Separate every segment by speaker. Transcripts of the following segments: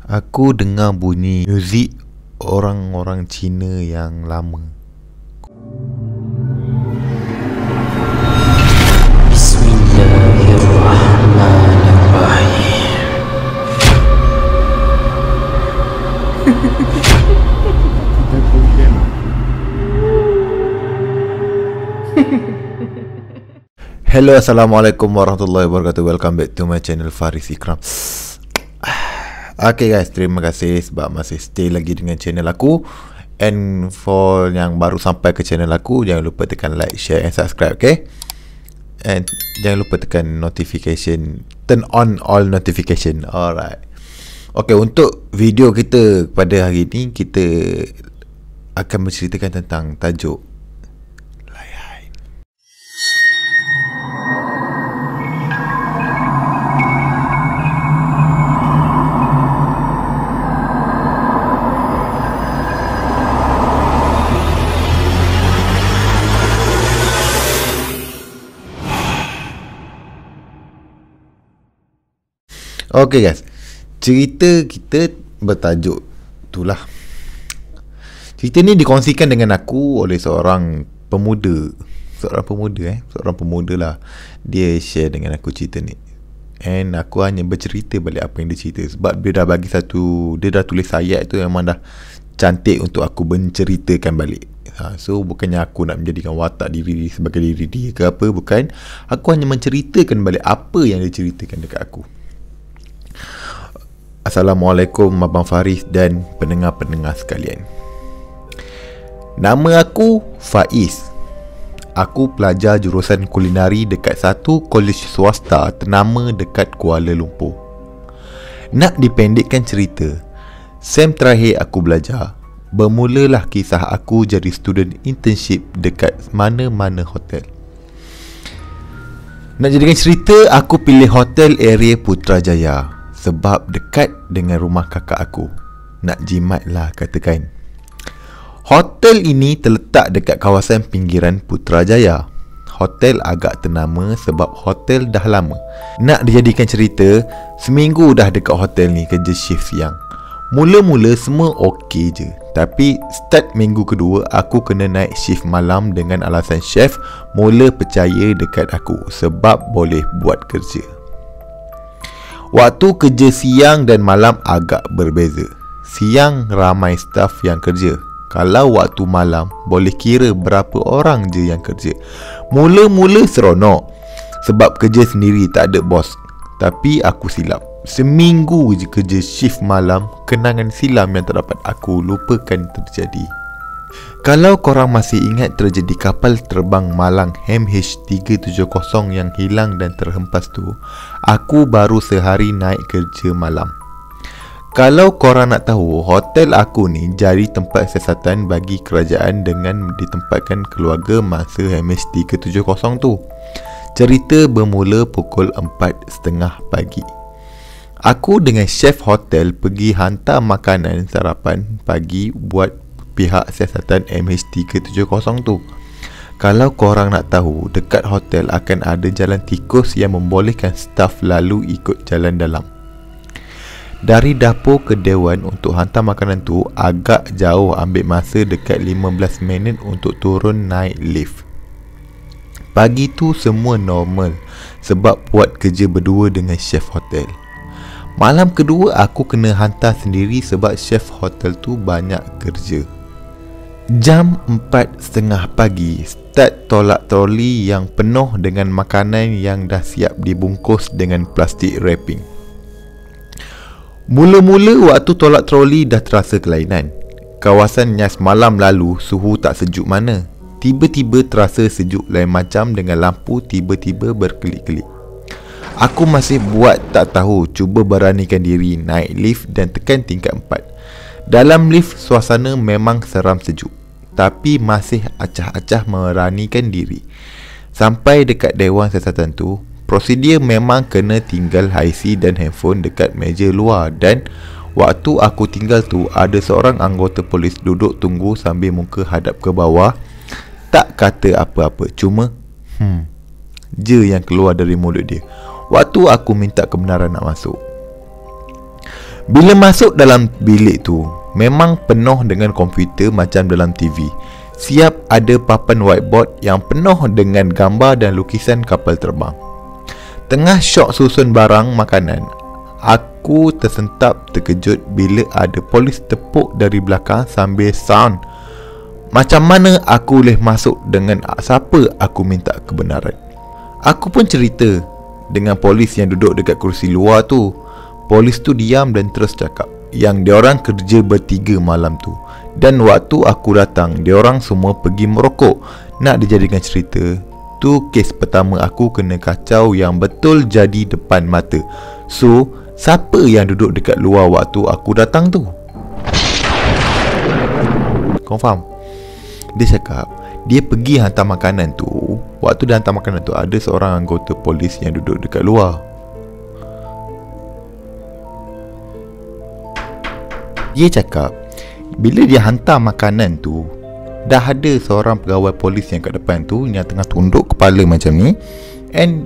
Speaker 1: Aku dengar bunyi muzik orang-orang Cina yang lama.
Speaker 2: Bismillahirrahmanirrahim.
Speaker 1: Hello, Assalamualaikum warahmatullahi wabarakatuh. Welcome back to my channel Faris Ikram. Okay guys, terima kasih sebab masih stay lagi dengan channel aku. And for yang baru sampai ke channel aku, jangan lupa tekan like, share and subscribe, okay? And jangan lupa tekan notification, turn on all notification. Alright. Okay, untuk video kita pada hari ni, kita akan menceritakan tentang tajuk layan. Okay guys, cerita kita bertajuk itulah. Cerita ni dikongsikan dengan aku oleh seorang pemuda. Seorang pemuda lah. Dia share dengan aku cerita ni. And aku hanya bercerita balik apa yang dia cerita. Sebab dia dah bagi dia dah tulis ayat tu memang dah cantik untuk aku menceritakan balik. So bukannya aku nak menjadikan watak diri sebagai diri dia ke apa, bukan. Aku hanya menceritakan balik apa yang dia ceritakan dekat aku. Assalamualaikum Abang Faris dan pendengar-pendengar sekalian. Nama aku Faiz. Aku pelajar jurusan kulinari dekat satu kolej swasta ternama dekat Kuala Lumpur. Nak dipendekkan cerita, sem terakhir aku belajar, bermulalah kisah aku jadi student internship dekat mana-mana hotel. Nak jadikan cerita, aku pilih hotel area Putrajaya sebab dekat dengan rumah kakak aku. Nak jimat lah katakan. Hotel ini terletak dekat kawasan pinggiran Putrajaya. Hotel agak ternama sebab hotel dah lama. Nak dijadikan cerita, seminggu dah dekat hotel ni kerja shift siang. Mula-mula semua okey je. Tapi start minggu kedua, aku kena naik shift malam dengan alasan chef mula percaya dekat aku sebab boleh buat kerja. Waktu kerja siang dan malam agak berbeza. Siang ramai staf yang kerja. Kalau waktu malam, boleh kira berapa orang je yang kerja. Mula-mula seronok sebab kerja sendiri, tak ada bos. Tapi aku silap. Seminggu je kerja shift malam, kenangan silam yang tak dapat aku lupakan terjadi. Kalau korang masih ingat tragedi kapal terbang Malang MH370 yang hilang dan terhempas tu, aku baru sehari naik kerja malam. Kalau korang nak tahu, hotel aku ni jadi tempat siasatan bagi kerajaan dengan ditempatkan keluarga masa MH370 tu. Cerita bermula pukul 4.30 pagi. Aku dengan chef hotel pergi hantar makanan sarapan pagi buat pihak siasatan MH370 tu. Kalau korang nak tahu, dekat hotel akan ada jalan tikus yang membolehkan staf lalu ikut jalan dalam. Dari dapur ke dewan untuk hantar makanan tu agak jauh, ambil masa dekat 15 minit untuk turun naik lift. Pagi tu semua normal sebab buat kerja berdua dengan chef hotel. Malam kedua aku kena hantar sendiri sebab chef hotel tu banyak kerja. Jam 4.30 pagi, start tolak troli yang penuh dengan makanan yang dah siap dibungkus dengan plastik wrapping. Mula-mula waktu tolak troli dah terasa kelainan. Kawasan Nyas malam lalu suhu tak sejuk mana. Tiba-tiba terasa sejuk lain macam dengan lampu tiba-tiba berkelip-kelip. Aku masih buat tak tahu, cuba beranikan diri naik lift dan tekan tingkat 4. Dalam lift suasana memang seram sejuk, tapi masih acah-acah meranikan diri. Sampai dekat dewan siasatan tu, prosedur memang kena tinggal IC dan handphone dekat meja luar. Dan waktu aku tinggal tu, ada seorang anggota polis duduk tunggu sambil muka hadap ke bawah. Tak kata apa-apa, cuma je yang keluar dari mulut dia waktu aku minta kebenaran nak masuk. Bila masuk dalam bilik tu, memang penuh dengan komputer macam dalam TV. Siap ada papan whiteboard yang penuh dengan gambar dan lukisan kapal terbang. Tengah syok susun barang makanan, aku tersentap terkejut bila ada polis tepuk dari belakang sambil sound, macam mana aku boleh masuk dengan siapa aku minta kebenaran. Aku pun cerita dengan polis yang duduk dekat kursi luar tu. Polis tu diam dan terus cakap yang diorang kerja bertiga malam tu, dan waktu aku datang diorang semua pergi merokok. Nak dijadikan cerita, tu kes pertama aku kena kacau yang betul jadi depan mata. So, siapa yang duduk dekat luar waktu aku datang tu? Kau faham? Dia cakap dia pergi hantar makanan tu. Waktu dia hantar makanan tu, ada seorang anggota polis yang duduk dekat luar. Dia cakap bila dia hantar makanan tu, dah ada seorang pegawai polis yang kat depan tu yang tengah tunduk kepala macam ni, and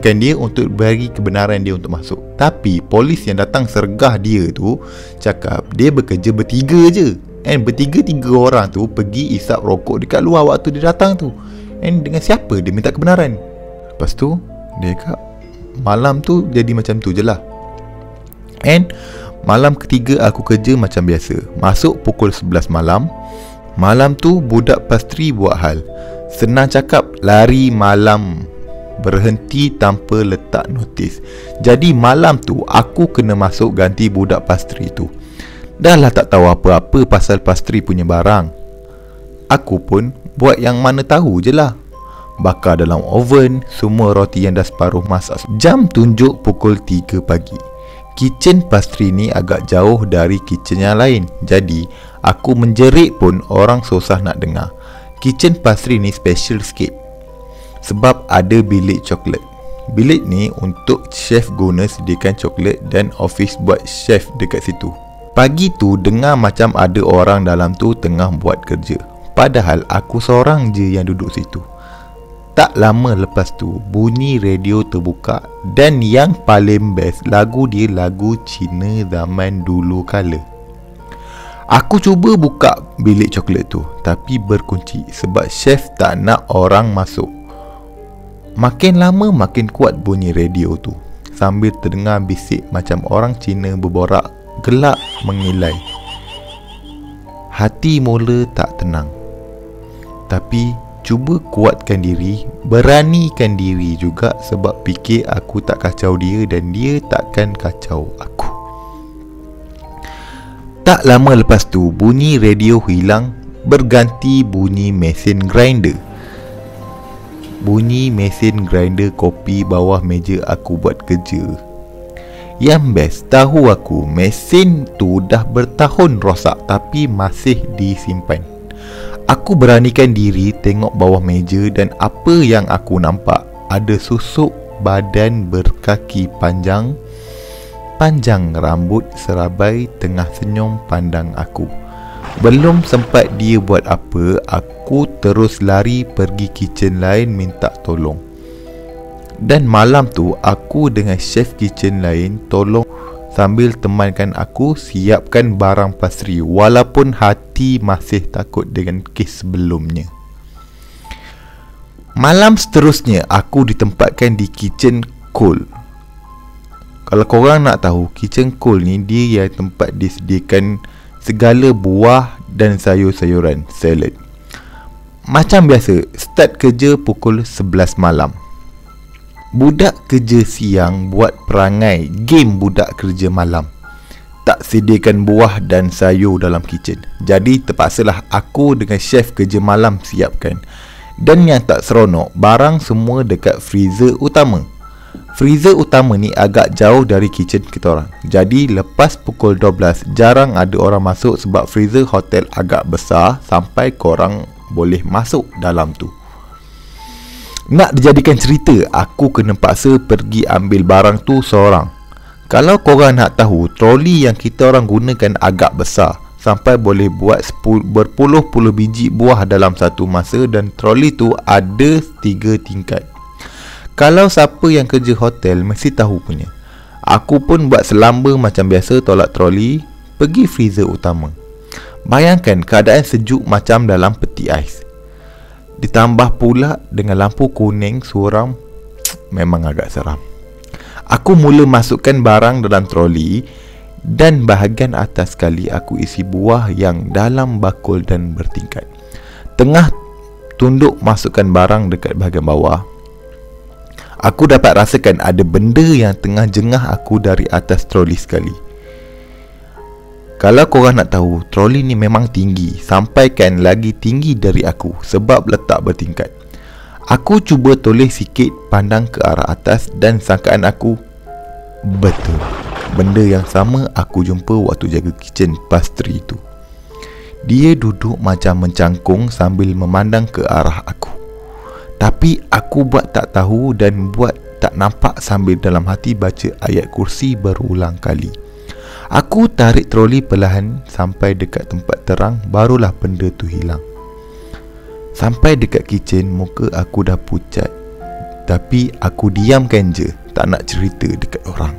Speaker 1: kan dia untuk bagi kebenaran dia untuk masuk. Tapi polis yang datang sergah dia tu cakap dia bekerja bertiga je, and bertiga-tiga orang tu pergi isap rokok dekat luar waktu dia datang tu. And dengan siapa dia minta kebenaran? Lepas tu dia cakap malam tu jadi macam tu je lah. And malam ketiga aku kerja macam biasa. Masuk pukul 11 malam. Malam tu budak pastri buat hal. Senang cakap, lari malam, berhenti tanpa letak notis. Jadi malam tu aku kena masuk ganti budak pastri tu. Dah lah tak tahu apa-apa pasal pastri punya barang. Aku pun buat yang mana tahu je lah. Bakar dalam oven semua roti yang dah separuh masak. Jam tunjuk pukul 3 pagi. Kitchen pastri ni agak jauh dari kitchen yang lain, jadi aku menjerit pun orang susah nak dengar. Kitchen pastri ni special sikit sebab ada bilik coklat. Bilik ni untuk chef guna sediakan coklat dan office buat chef dekat situ. Pagi tu dengar macam ada orang dalam tu tengah buat kerja, padahal aku seorang je yang duduk situ. Tak lama lepas tu bunyi radio terbuka, dan yang paling best, lagu dia lagu Cina zaman dulu kala. Aku cuba buka bilik coklat tu, tapi berkunci sebab chef tak nak orang masuk. Makin lama makin kuat bunyi radio tu, sambil terdengar bisik macam orang Cina berborak gelak mengilai. Hati mula tak tenang, tapi cuba kuatkan diri, beranikan diri juga sebab fikir aku tak kacau dia dan dia takkan kacau aku. Tak lama lepas tu bunyi radio hilang, berganti bunyi mesin grinder. Bunyi mesin grinder kopi bawah meja aku buat kerja. Yang best, tahu aku mesin tu dah bertahun rosak tapi masih disimpan. Aku beranikan diri tengok bawah meja dan apa yang aku nampak, ada susuk badan berkaki panjang, panjang rambut serabai tengah senyum pandang aku. Belum sempat dia buat apa, aku terus lari pergi kitchen lain minta tolong. Dan malam tu aku dengan chef kitchen lain tolong sambil temankan aku siapkan barang pastri, walaupun hati masih takut dengan kes sebelumnya. Malam seterusnya aku ditempatkan di kitchen cool. Kalau korang nak tahu, kitchen cool ni dia yang tempat disediakan segala buah dan sayur-sayuran, salad. Macam biasa, start kerja pukul 11 malam. Budak kerja siang buat perangai game budak kerja malam. Tak sediakan buah dan sayur dalam kitchen. Jadi terpaksalah aku dengan chef kerja malam siapkan. Dan yang tak seronok, barang semua dekat freezer utama. Freezer utama ni agak jauh dari kitchen kita orang. Jadi lepas pukul 12 jarang ada orang masuk sebab freezer hotel agak besar sampai korang boleh masuk dalam tu. Nak dijadikan cerita, aku kena paksa pergi ambil barang tu seorang. Kalau korang nak tahu, troli yang kita orang gunakan agak besar, sampai boleh buat berpuluh-puluh biji buah dalam satu masa, dan troli tu ada 3 tingkat. Kalau siapa yang kerja hotel mesti tahu punya. Aku pun buat selamba macam biasa, tolak troli, pergi freezer utama. Bayangkan keadaan sejuk macam dalam peti ais. Ditambah pula dengan lampu kuning suram, memang agak seram. Aku mula masukkan barang dalam troli dan bahagian atas sekali aku isi buah yang dalam bakul dan bertingkat. Tengah tunduk masukkan barang dekat bahagian bawah, aku dapat rasakan ada benda yang tengah jengah aku dari atas troli sekali. Kalau korang nak tahu, troli ni memang tinggi, sampaikan lagi tinggi dari aku sebab letak bertingkat. Aku cuba toleh sikit pandang ke arah atas dan sangkaan aku betul. Benda yang sama aku jumpa waktu jaga kitchen pastry tu. Dia duduk macam mencangkung sambil memandang ke arah aku. Tapi aku buat tak tahu dan buat tak nampak sambil dalam hati baca ayat kursi berulang kali. Aku tarik troli perlahan sampai dekat tempat terang, barulah benda tu hilang. Sampai dekat kitchen, muka aku dah pucat. Tapi aku diamkan je, tak nak cerita dekat orang.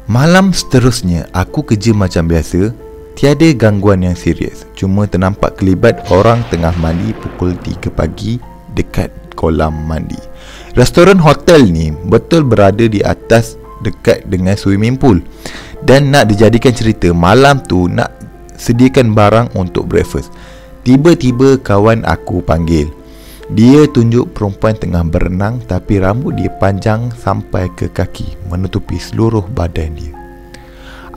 Speaker 1: Malam seterusnya, aku kerja macam biasa. Tiada gangguan yang serius. Cuma ternampak kelibat orang tengah mandi pukul 3 pagi dekat kolam mandi. Restoran hotel ni betul berada di atas dekat dengan swimming pool. Dan nak dijadikan cerita, malam tu nak sediakan barang untuk breakfast. Tiba-tiba kawan aku panggil. Dia tunjuk perempuan tengah berenang, tapi rambut dia panjang sampai ke kaki, menutupi seluruh badan dia.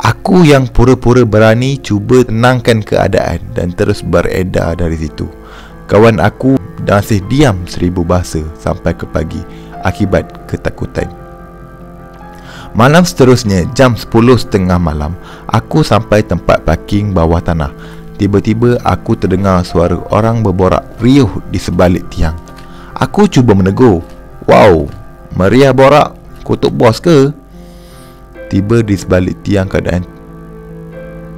Speaker 1: Aku yang pura-pura berani cuba tenangkan keadaan dan terus beredar dari situ. Kawan aku masih diam 1000 bahasa sampai ke pagi akibat ketakutan. Malam seterusnya, jam 10.30 malam, aku sampai tempat parking bawah tanah. Tiba-tiba aku terdengar suara orang berborak riuh di sebalik tiang. Aku cuba menegur. Wow, meriah borak, kutuk bos ke? Tiba di sebalik tiang keadaan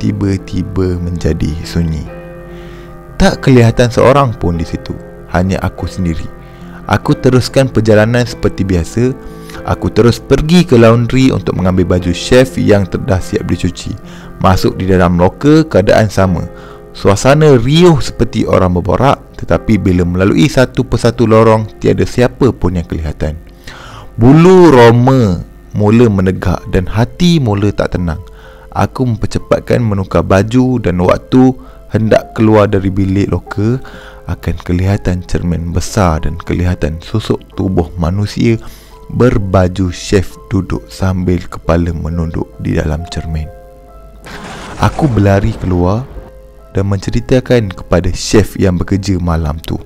Speaker 1: tiba-tiba menjadi sunyi. Tak kelihatan seorang pun di situ, hanya aku sendiri. Aku teruskan perjalanan seperti biasa. Aku terus pergi ke laundry untuk mengambil baju chef yang dah siap dicuci. Masuk di dalam loker, keadaan sama. Suasana riuh seperti orang berborak, tetapi bila melalui satu persatu lorong, tiada siapa pun yang kelihatan. Bulu roma mula menegak dan hati mula tak tenang. Aku mempercepatkan menukar baju dan waktu hendak keluar dari bilik loker, akan kelihatan cermin besar dan kelihatan susuk tubuh manusia berbaju chef duduk sambil kepala menunduk di dalam cermin. Aku berlari keluar dan menceritakan kepada chef yang bekerja malam tu.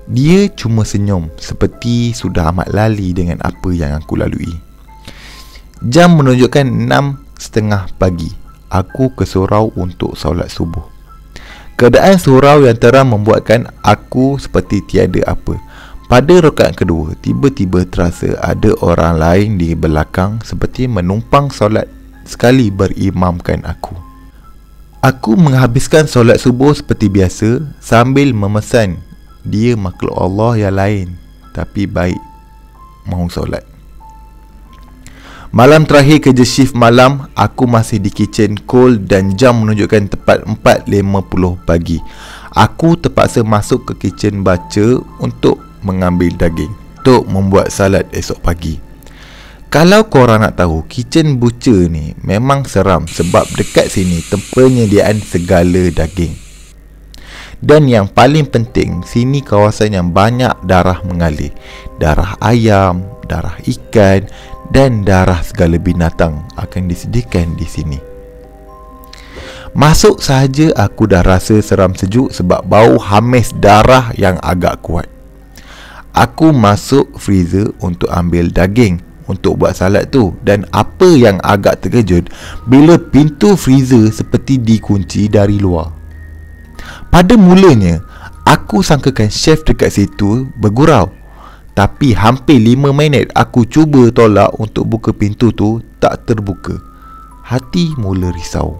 Speaker 1: Dia cuma senyum seperti sudah amat lali dengan apa yang aku lalui. Jam menunjukkan 6.30 pagi. Aku ke surau untuk solat subuh. Keadaan surau yang terang membuatkan aku seperti tiada apa. Pada rakaat kedua, tiba-tiba terasa ada orang lain di belakang seperti menumpang solat sekali berimamkan aku. Aku menghabiskan solat subuh seperti biasa sambil memesan dia makhluk Allah yang lain, tapi baik mahu solat. Malam terakhir kerja shift malam, aku masih di kitchen cold dan jam menunjukkan tepat 4.50 pagi. Aku terpaksa masuk ke kitchen baca untuk mengambil daging untuk membuat salad esok pagi. Kalau korang nak tahu, kitchen butcher ni memang seram sebab dekat sini penyediaan segala daging. Dan yang paling penting, sini kawasan yang banyak darah mengalir. Darah ayam, darah ikan dan darah segala binatang akan disediakan di sini. Masuk sahaja aku dah rasa seram sejuk sebab bau hamis darah yang agak kuat. Aku masuk freezer untuk ambil daging untuk buat salad tu. Dan apa yang agak terkejut, bila pintu freezer seperti dikunci dari luar. Pada mulanya, aku sangkakan chef dekat situ bergurau. Tapi hampir 5 minit aku cuba tolak untuk buka pintu tu, tak terbuka. Hati mula risau.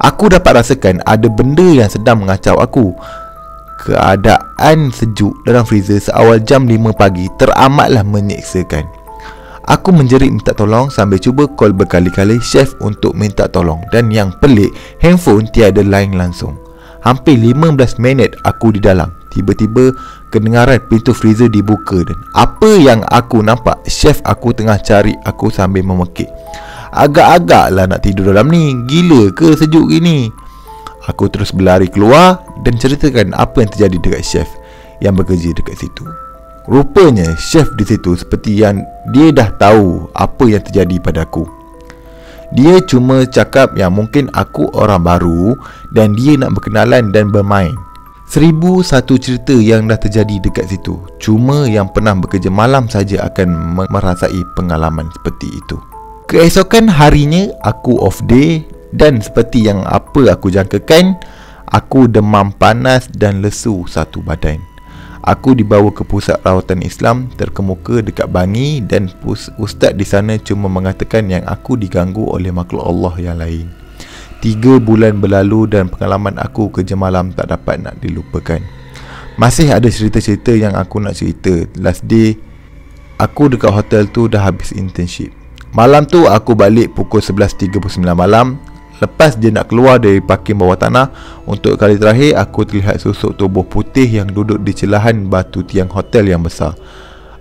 Speaker 1: Aku dapat rasakan ada benda yang sedang mengacau aku. Keadaan sejuk dalam freezer seawal jam 5 pagi teramatlah menyeksakan. Aku menjerit minta tolong sambil cuba call berkali-kali chef untuk minta tolong. Dan yang pelik, handphone tiada line langsung. Hampir 15 minit aku di dalam. Tiba-tiba kedengaran pintu freezer dibuka dan apa yang aku nampak, chef aku tengah cari aku sambil memekik. Agak-agak lah nak tidur dalam ni. Gila ke sejuk gini? Aku terus berlari keluar dan ceritakan apa yang terjadi dekat chef yang bekerja dekat situ. Rupanya chef di situ seperti yang dia dah tahu apa yang terjadi pada aku. Dia cuma cakap yang mungkin aku orang baru dan dia nak berkenalan dan bermain. 1001 cerita yang dah terjadi dekat situ. Cuma yang pernah bekerja malam saja akan merasai pengalaman seperti itu. Keesokan harinya aku off day dan seperti yang apa aku jangkakan, aku demam panas dan lesu satu badan. Aku dibawa ke pusat rawatan Islam terkemuka dekat Bangi dan ustaz di sana cuma mengatakan yang aku diganggu oleh makhluk Allah yang lain. 3 bulan berlalu dan pengalaman aku kerja malam tak dapat nak dilupakan. Masih ada cerita-cerita yang aku nak cerita. Last day aku dekat hotel tu dah habis internship. Malam tu aku balik pukul 11.39 malam. Lepas dia nak keluar dari parking bawah tanah, untuk kali terakhir aku terlihat susuk tubuh putih yang duduk di celahan batu tiang hotel yang besar.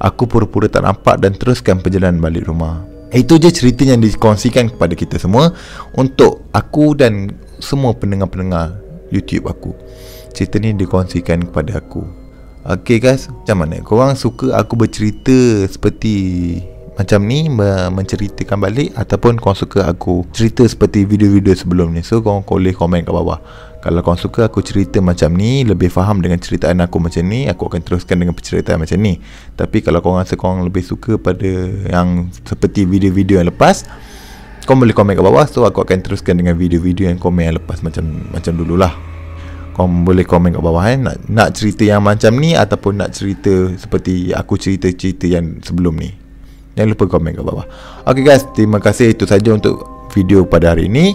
Speaker 1: Aku pura-pura tak nampak dan teruskan perjalanan balik rumah. Itu je cerita yang dikongsikan kepada kita semua untuk aku dan semua pendengar-pendengar YouTube aku. Cerita ni dikongsikan kepada aku. Okay guys, macam mana? Korang suka aku bercerita seperti macam ni, menceritakan balik, ataupun korang suka aku cerita seperti video-video sebelum ni? So korang boleh komen kat bawah. Kalau korang suka aku cerita macam ni, lebih faham dengan ceritaan aku macam ni, aku akan teruskan dengan penceritaan macam ni. Tapi kalau korang rasa korang lebih suka pada yang seperti video-video yang lepas, korang boleh komen kat bawah. So aku akan teruskan dengan video-video yang komen yang lepas macam dululah. Korang boleh komen kat bawah nak cerita yang macam ni ataupun nak cerita seperti aku cerita-cerita yang sebelum ni. Jangan lupa komen kat bawah. Okay guys, terima kasih. Itu saja untuk video pada hari ini.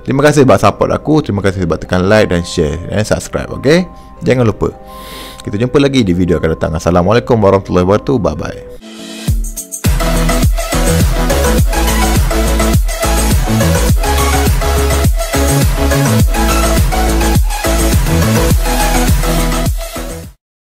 Speaker 1: Terima kasih sebab support aku. Terima kasih sebab tekan like dan share dan subscribe. Okay, jangan lupa. Kita jumpa lagi di video akan datang. Assalamualaikum warahmatullahi wabarakatuh. Bye bye.